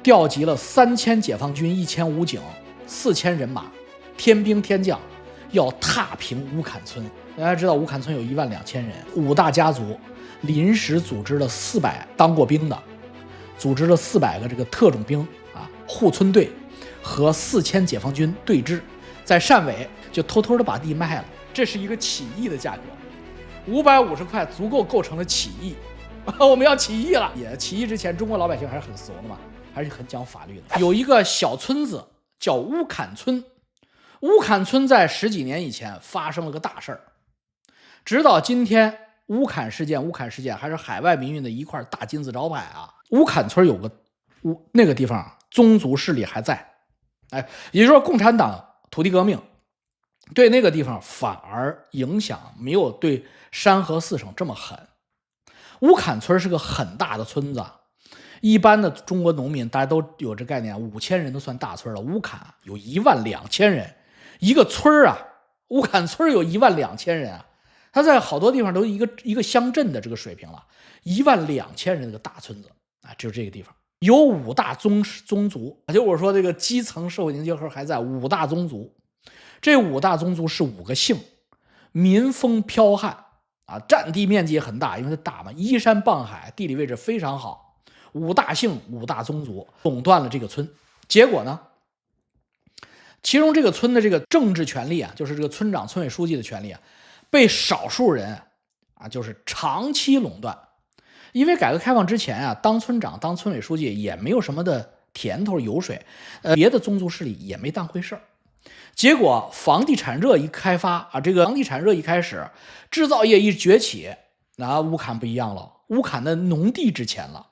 调集了3000解放军、1000武警、4000人马，天兵天将，要踏平乌坎村。大家知道乌坎村有12000人，5大家族临时组织了400当过兵的，组织了400个这个特种兵啊护村队，和4000解放军对峙，在汕尾就偷偷的把地卖了。这是一个起义的价格，550块足够构成了起义。我们要起义了！也起义之前，中国老百姓还是很怂的嘛，还是很讲法律的。有一个小村子叫乌坎村，乌坎村在10几年以前发生了个大事儿，直到今天，乌坎事件还是海外民运的一块大金字招牌啊。乌坎村有个那个地方宗族势力还在，也就是说，共产党土地革命对那个地方反而影响没有对山河4省这么狠。乌坎村是个很大的村子，一般的中国农民大家都有这概念，5000人都算大村了。乌坎有12000人，一个村啊，乌坎村有12000人啊，它在好多地方都一个乡镇的这个水平了。12000人的个大村子啊，就是这个地方有5大宗族，就我说这个基层社会凝结核还在5大宗族，这5大宗族是5个姓，民风剽悍啊，占地面积也很大，因为它大嘛，依山傍海，地理位置非常好。5大姓5大宗族垄断了这个村，结果呢，其中这个村的这个政治权力啊，就是这个村长、村委书记的权力啊，被少数人啊，就是长期垄断。因为改革开放之前啊，当村长、当村委书记也没有什么的甜头油水，别的宗族势力也没当回事儿。结果房地产热一开发啊，这个房地产热一开始，制造业一崛起，那乌坎不一样了，乌坎的农地值钱了。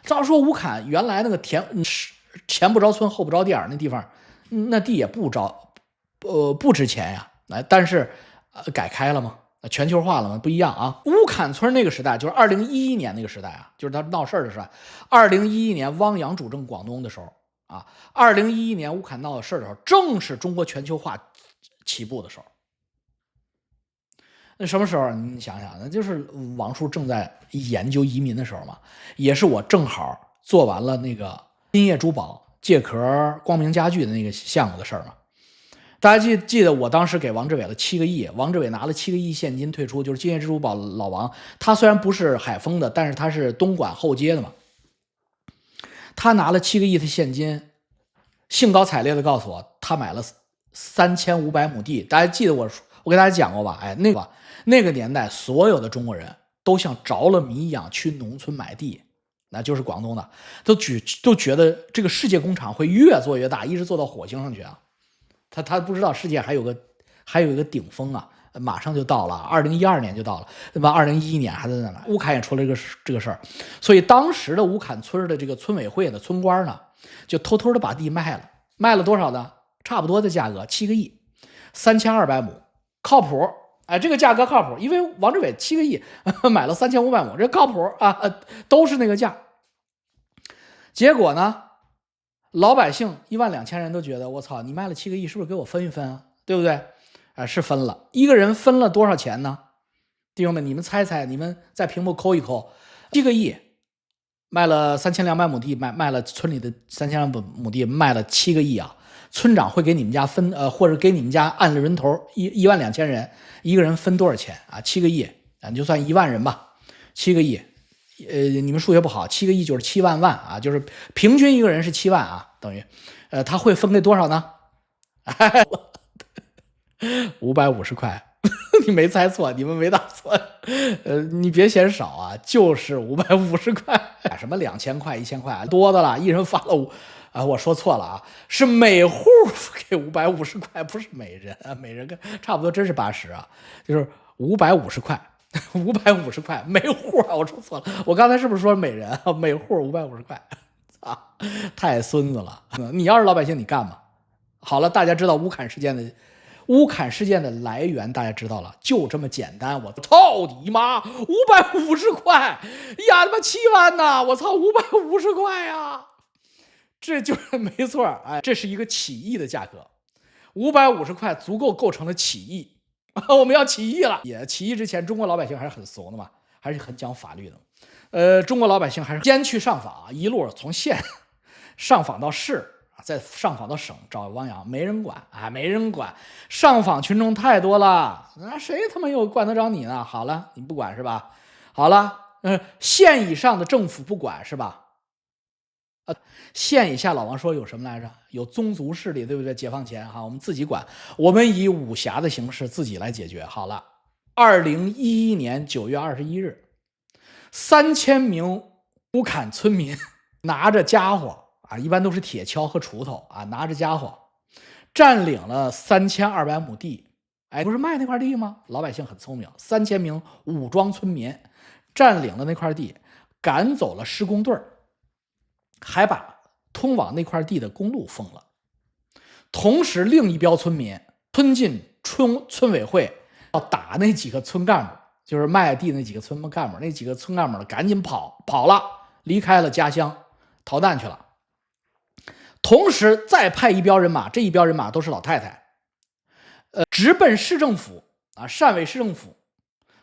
照说乌坎原来那个前不着村后不着店那地方，那地也不值钱呀。但是改开了吗？全球化了吗？不一样啊。乌坎村那个时代就是2011年那个时代啊，就是他闹事的时候。2011年汪洋主政广东的时候啊，2011年乌坎闹事的时候，正是中国全球化起步的时候。那什么时候？你想想，那就是王叔正在研究移民的时候嘛，也是我正好做完了那个金叶珠宝借壳光明家具的那个项目的事儿嘛。大家记得我当时给王志伟了7个亿，王志伟拿了7个亿现金退出，就是金叶珠宝老王，他虽然不是海丰的，但是他是东莞后街的嘛，他拿了7个亿的现金，兴高采烈的告诉我，他买了3500亩地。大家记得我给大家讲过吧？那个年代，所有的中国人都像着了迷一样去农村买地，那就是广东的，都觉得这个世界工厂会越做越大，一直做到火星上去啊。他不知道世界还有一个顶峰啊，马上就到了，2012年就到了，对吧？2011年还在那，乌坎也出了这个事儿，所以当时的乌坎村的这个村委会的村官呢，就偷偷的把地卖了，卖了多少呢？差不多的价格，7个亿，3200亩，靠谱。这个价格靠谱，因为王志伟7个亿买了3500亩，这靠谱啊，都是那个价。结果呢？老百姓12000人都觉得我操，你卖了7个亿，是不是给我分一分啊？对不对？是分了，一个人分了多少钱呢？弟兄们，你们猜猜，你们在屏幕抠一抠，7个亿卖了3200亩地，卖了村里的3200亩地，卖了7个亿啊！村长会给你们家分或者给你们家按了人头12000人，一个人分多少钱啊？7个亿啊，你就算1万人吧，7个亿。你们数学不好，7个亿就是7万啊，就是平均一个人是7万啊，等于，他会分给多少呢？550块，你没猜错，你们没打错，你别嫌少啊，就是550块，什么2000块、1000块多的了，一人发了我说错了啊，是每户给550块，不是每人啊，每人差不多真是80啊，就是550块。550块每户啊，我说错了，我刚才是不是说每人啊？每户550块，太孙子了！你要是老百姓，你干吗？好了，大家知道乌坎事件的来源，大家知道了，就这么简单。我操你妈，550块呀，他妈7万呐！我操，550块呀，这就是没错，这是一个起义的价格，550块足够构成了起义。我们要起义了！也起义之前，中国老百姓还是很怂的嘛，还是很讲法律的。中国老百姓还是先去上访，一路从县上访到市，再上访到省找汪洋，没人管啊，没人管。上访群众太多了，那谁他妈又管得着你呢？好了，你不管是吧？好了，县以上的政府不管是吧？县以下老王说有什么来着？有宗族势力，对不对？解放前哈，我们自己管，我们以武侠的形式自己来解决。好了，2011年9月21日，3000名乌坎村民拿着家伙啊，一般都是铁锹和锄头啊，拿着家伙占领了3200亩地。哎，不是卖那块地吗？老百姓很聪明，3000名武装村民占领了那块地，赶走了施工队，还把通往那块地的公路封了。同时，另一标村民村进村委会要打那几个村干部，就是卖地那几个村干部，那几个村干部赶紧跑了，离开了家乡，逃难去了。同时再派一标人马，这一标人马都是老太太，直奔市政府啊，汕尾市政府，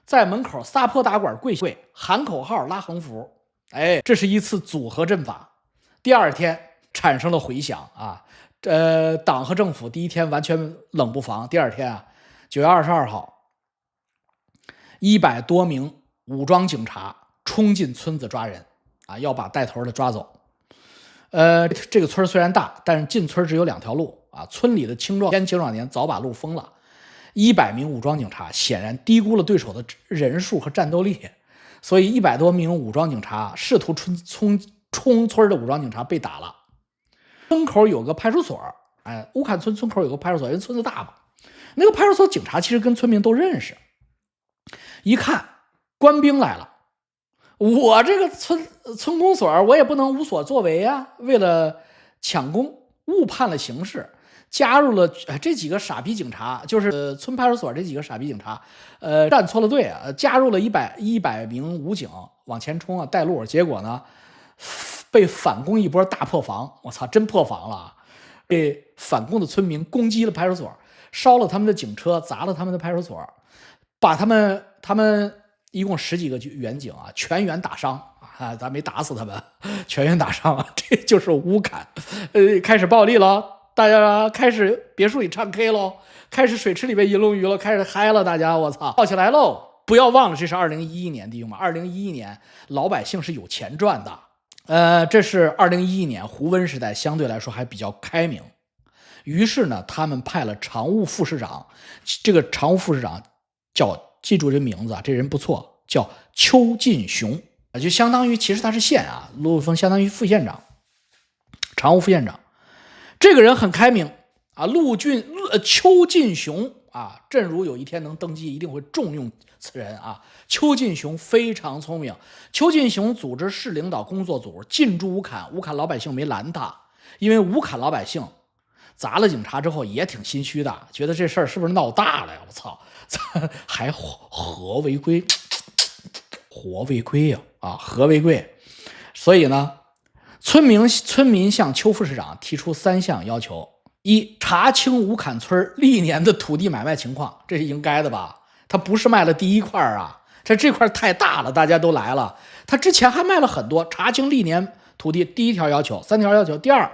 在门口撒泼打滚跪喊口号拉横幅。哎，这是一次组合阵法。第二天产生了回响啊，党和政府第一天完全冷不防，第二天啊，9月22号，100多名武装警察冲进村子抓人啊，要把带头的抓走。这个村虽然大，但是进村只有2条路啊，村里的青壮年早把路封了。100名武装警察显然低估了对手的人数和战斗力，所以100多名武装警察试图冲村的武装警察被打了。村口有个派出所，哎，乌坎村村口有个派出所，因为村子大嘛，那个派出所警察其实跟村民都认识。一看官兵来了，我这个村公所我也不能无所作为啊，为了抢功误判了形势，加入了这几个傻逼警察，就是村派出所这几个傻逼警察，站错了队啊，加入了100名武警往前冲啊，带路，结果呢被反攻一波大破防，我操，真破防了！被反攻的村民攻击了派出所，烧了他们的警车，砸了他们的派出所，把他们一共10几个员警啊全员打伤啊，咱没打死他们，全员打伤啊，这就是乌坎，开始暴力了，大家开始别墅里唱 K 喽，开始水池里边银龙鱼了，开始嗨了，大家我操，闹起来喽！不要忘了，这是2011年，弟兄们，2011年老百姓是有钱赚的。这是2011年胡温时代，相对来说还比较开明。于是呢，他们派了常务副市长，这个常务副市长记住这名字啊，这人不错，叫邱进雄，就相当于其实他是县啊，陆丰相当于副县长，常务副县长。这个人很开明啊，邱进雄啊，正如有一天能登基，一定会重用此人啊。邱进雄非常聪明，邱进雄组织市领导工作组进驻乌坎，乌坎老百姓没拦他，因为乌坎老百姓砸了警察之后也挺心虚的，觉得这事儿是不是闹大了呀？我操，还和为贵，活为贵呀啊，和为贵。所以呢，村民向邱副市长提出3项要求：一，查清乌坎村历年的土地买卖情况，这是应该的吧？他不是卖了第1块啊。这块太大了，大家都来了。他之前还卖了很多，查清历年土地，第1条要求，3条要求。第二，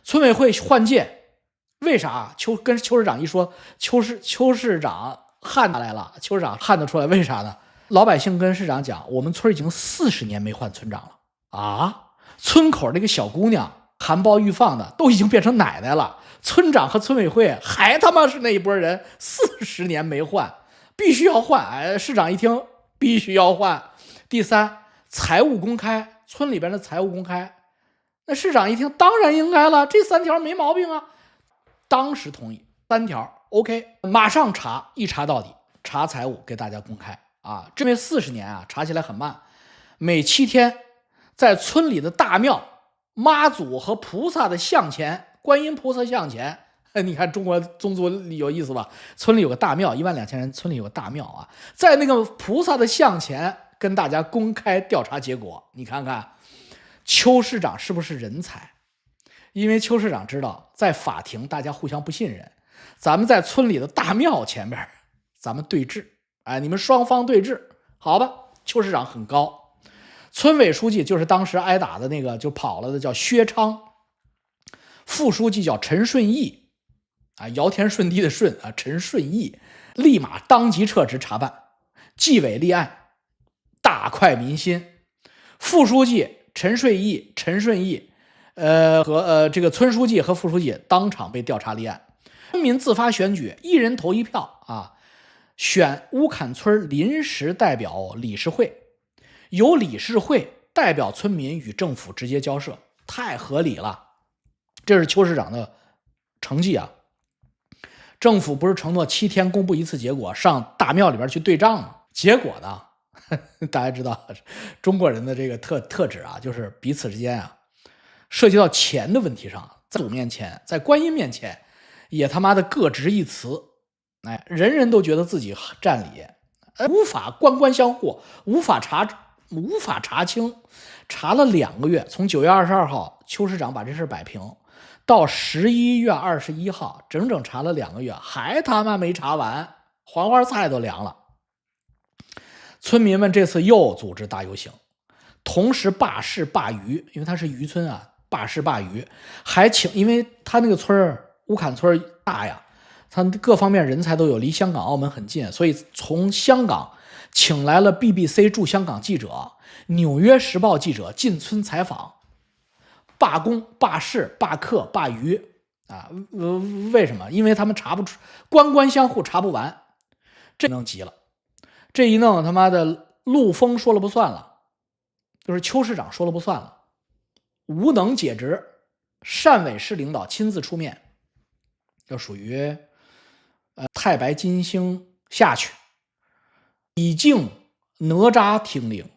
村委会换届，为啥？跟邱市长一说，邱市长喊来了，邱市长喊得出来，为啥呢？老百姓跟市长讲，我们村已经40年没换村长了啊！村口那个小姑娘含苞欲放的，都已经变成奶奶了，村长和村委会还他妈是那一拨人，40年没换，必须要换。哎，市长一听，必须要换。第三，财务公开，村里边的财务公开。那市长一听，当然应该了，这3条没毛病啊。当时同意，3条 OK， 马上查，一查到底，查财务给大家公开啊。这40年啊，查起来很慢，每7天，在村里的大庙、妈祖和菩萨的像前，观音菩萨像前。你看中国宗族有意思吧？村里有个大庙，12000人，村里有个大庙啊，在那个菩萨的像前跟大家公开调查结果。你看看邱市长是不是人才？因为邱市长知道，在法庭大家互相不信任，咱们在村里的大庙前面，咱们对峙，哎，你们双方对峙，好吧？邱市长很高，村委书记就是当时挨打的那个就跑了的，叫薛昌。副书记叫陈顺义啊，尧田顺地的顺啊，陈顺义立马当即撤职查办，纪委立案，大快民心。副书记陈顺义和这个村书记和副书记当场被调查立案。村民自发选举，一人投一票啊，选乌坎村临时代表理事会，由理事会代表村民与政府直接交涉，太合理了。这是邱市长的成绩啊！政府不是承诺7天公布一次结果，上大庙里边去对账吗？结果呢，大家知道中国人的这个特质啊，就是彼此之间啊，涉及到钱的问题上，在祖面前，在观音面前，也他妈的各执一词，哎，人人都觉得自己占理，无法官相护，无法查清，查了2个月，从9月22号邱市长把这事摆平，到11月21号，整整查了2个月，还他妈没查完，黄花菜都凉了。村民们这次又组织大游行，同时罢市罢渔，因为他是渔村啊，罢市罢渔，还请，因为他那个村乌坎村大呀，他各方面人才都有，离香港澳门很近，所以从香港请来了 BBC 驻香港记者、纽约时报记者进村采访，罢工、罢市、罢课、罢渔啊！为什么？因为他们查不出，官相护查不完，这弄急了。这一弄，他妈的陆丰说了不算了，就是邱市长说了不算了，无能解职，汕尾市领导亲自出面，就属于太白金星下去，以敬哪吒听令，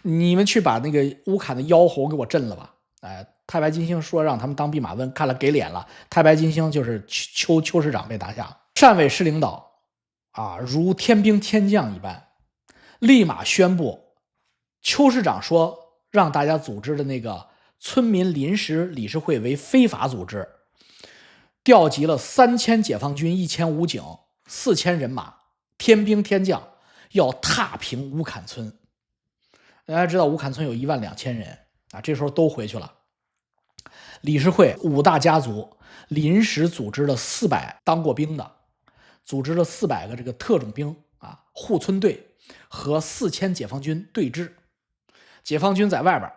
你们去把那个乌坎的妖猴给我震了吧！哎，太白金星说让他们当弼马温，看了给脸了。太白金星就是邱市长被拿下，汕尾市领导啊，如天兵天将一般，立马宣布，邱市长说让大家组织的那个村民临时理事会为非法组织，调集了3000解放军、1000武警、4000人马，天兵天将，要踏平乌坎村。大家知道乌坎村有12000人啊，这时候都回去了。理事会5大家族临时组织了400当过兵的，组织了400个这个特种兵啊，护村队和4000解放军对峙。解放军在外边，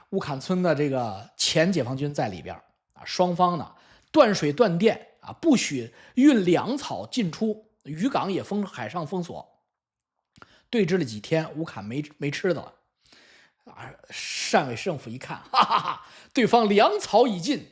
乌坎村的这个前解放军在里边啊，双方呢断水断电啊，不许运粮草进出，渔港也封，海上封锁。对峙了几天，乌坎没吃的了。啊！汕尾市政府一看，哈哈哈，对方粮草已尽，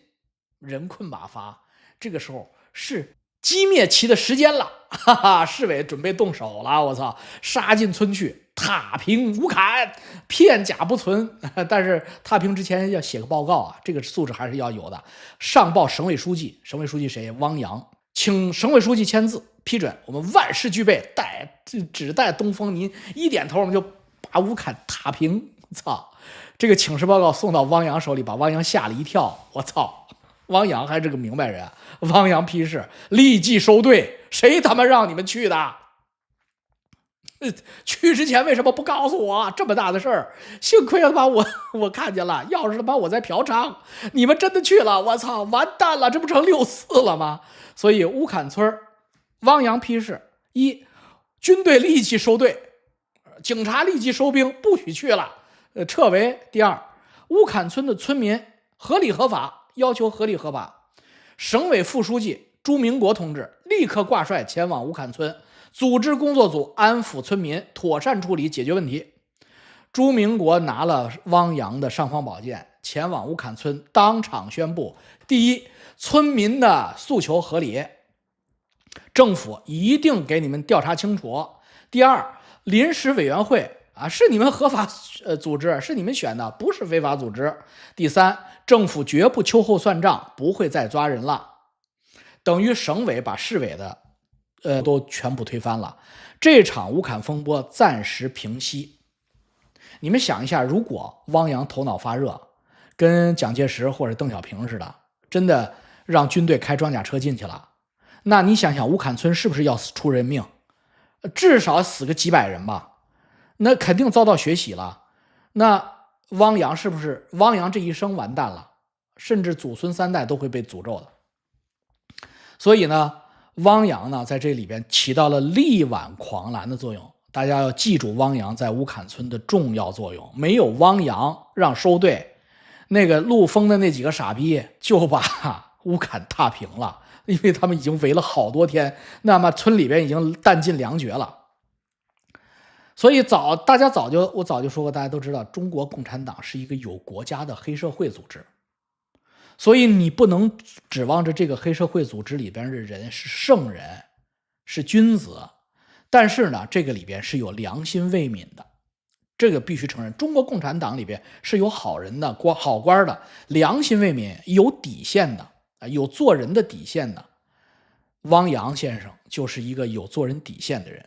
人困马乏，这个时候是击灭其的时间了，哈哈！市委准备动手了，我操！杀进村去，踏平乌坎，片甲不存。但是踏平之前要写个报告啊，这个素质还是要有的。上报省委书记，省委书记谁？汪洋，请省委书记签字批准，我们万事俱备，只待东风，您一点头，我们就把乌坎踏平。操！这个请示报告送到汪洋手里，把汪洋吓了一跳。我操！汪洋还是个明白人，汪洋批示立即收队。谁他妈让你们去的？去之前为什么不告诉我？这么大的事儿，幸亏他妈我看见了。要是他妈我在嫖娼，你们真的去了，我操，完蛋了，这不成6-4了吗？所以乌坎村汪洋批示：一，军队立即收队，警察立即收兵，不许去了。撤围。第二，乌坎村的村民合理合法，要求合理合法。省委副书记朱明国同志立刻挂帅前往乌坎村，组织工作组安抚村民，妥善处理解决问题。朱明国拿了汪洋的尚方宝剑，前往乌坎村，当场宣布：第一，村民的诉求合理，政府一定给你们调查清楚；第二，临时委员会啊，是你们合法组织，是你们选的，不是非法组织。第三，政府绝不秋后算账，不会再抓人了。等于省委把市委的都全部推翻了。这场乌坎风波暂时平息。你们想一下，如果汪洋头脑发热，跟蒋介石或者邓小平似的，真的让军队开装甲车进去了，那你想想乌坎村是不是要出人命？至少死个几百人吧。那肯定遭到血洗了。那汪洋是不是？汪洋这一生完蛋了，甚至祖孙3代都会被诅咒的。所以呢，汪洋呢在这里边起到了力挽狂澜的作用。大家要记住汪洋在乌坎村的重要作用，没有汪洋让收队，那个陆丰的那几个傻逼就把乌坎踏平了，因为他们已经围了好多天，那么村里边已经弹尽粮绝了。所以我早就说过，大家都知道，中国共产党是一个有国家的黑社会组织，所以你不能指望着这个黑社会组织里边的人是圣人，是君子。但是呢，这个里边是有良心未泯的，这个必须承认。中国共产党里边是有好人的、好官的，良心未泯，有底线的，有做人的底线的。汪洋先生就是一个有做人底线的人。